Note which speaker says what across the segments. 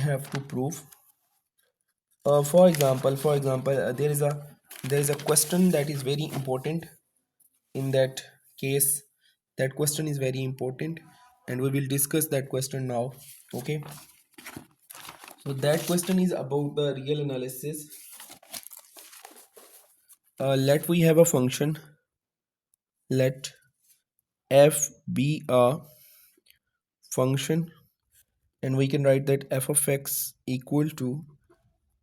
Speaker 1: have to prove. For example, there is a question that is very important. In that case, that question is very important, and we will discuss that question now. Okay, so that question is about the real analysis. Let we have a function. Let f be a function, and we can write that f of x equal to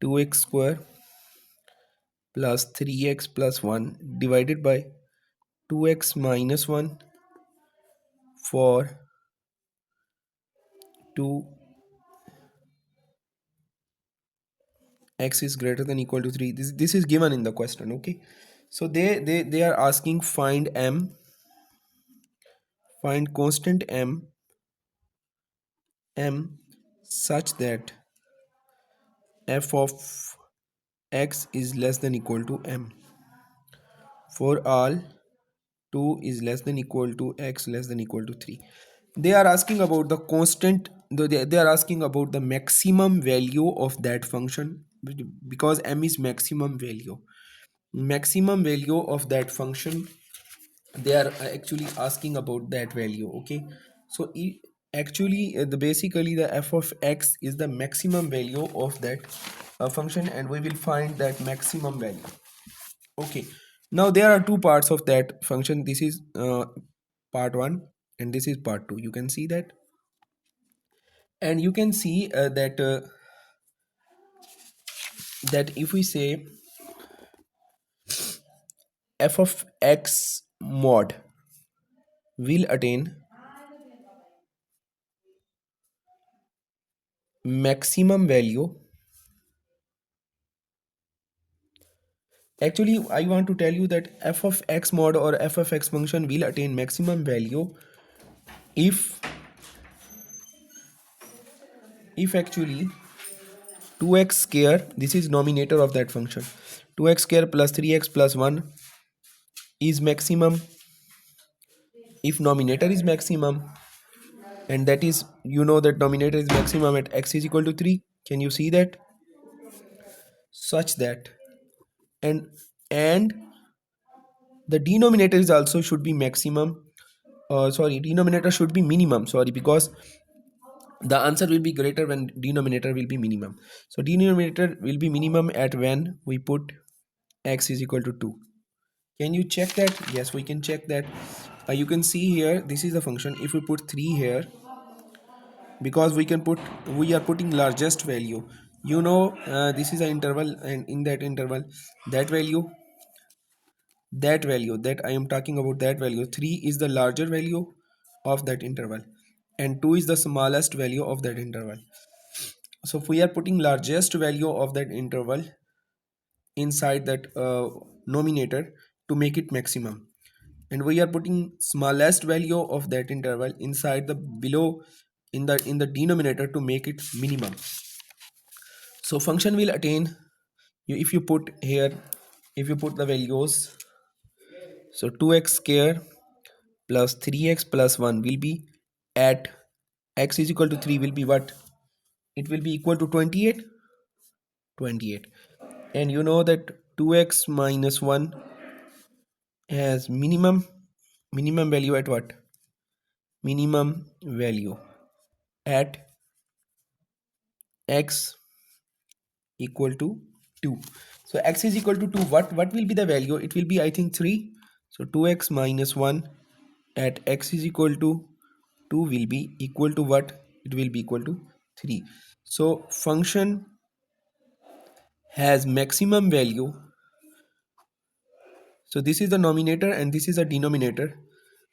Speaker 1: 2x square plus 3x plus 1 divided by 2x minus 1 for 2x is greater than equal to 3. This is given in the question. Okay, so they are asking find constant m such that f of x is less than equal to m for all 2 is less than equal to x less than equal to 3. They are asking about the constant, they are asking about the maximum value of that function, because m is maximum value of that function. They are actually asking about that value. Okay, so actually the basically the f of x is the maximum value of that function, and we will find that maximum value. Okay, now there are two parts of that function. This is part 1 and this is part 2. You can see that, and you can see that if we say f of x mod will attain maximum value. Actually, I want to tell you that f of x mod or f of x function will attain maximum value if actually 2x square, this is nominator of that function, 2x square plus 3x plus 1 is maximum if nominator is maximum, and that is, you know, that nominator is maximum at x is equal to 3. Can you see that? Such that, and the denominator is also should be maximum, sorry, denominator should be minimum, sorry, because the answer will be greater when denominator will be minimum. So denominator will be minimum at when we put x is equal to 2. Can you check that? Yes, we can check that. You can see here, this is the function. If we put 3 here, because we are putting largest value, you know, this is an interval, and in that interval, that value that I am talking about, that value 3 is the larger value of that interval, and 2 is the smallest value of that interval. So if we are putting largest value of that interval inside that nominator to make it maximum, and we are putting smallest value of that interval inside the below in the denominator to make it minimum, so function will attain, if you put here, if you put the values, so 2x square plus 3x plus 1 will be at x is equal to 3 will be what? It will be equal to 28. And you know that 2x minus 1 has minimum value at what? Minimum value at x equal to 2. So x is equal to 2, what will be the value? It will be, I think, 3. So 2x minus 1 at x is equal to 2 will be equal to what? It will be equal to 3. So function has maximum value. So this is the nominator and this is the denominator.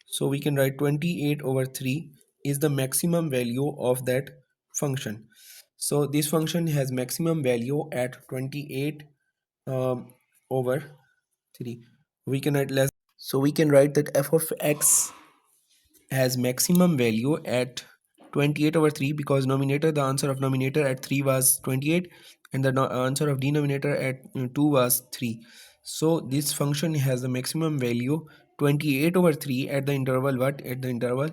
Speaker 1: So we can write 28 over 3 is the maximum value of that function. So this function has maximum value at 28 over 3. We can write less. So we can write that f of x has maximum value at 28 over 3, because nominator, the answer of nominator at 3 was 28, and the answer of denominator at 2 was 3. So this function has the maximum value 28 over 3 at the interval what? At the interval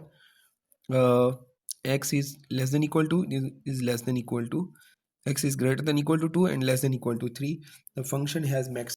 Speaker 1: x is less than equal to, is less than equal to, x is greater than equal to 2 and less than equal to 3, the function has max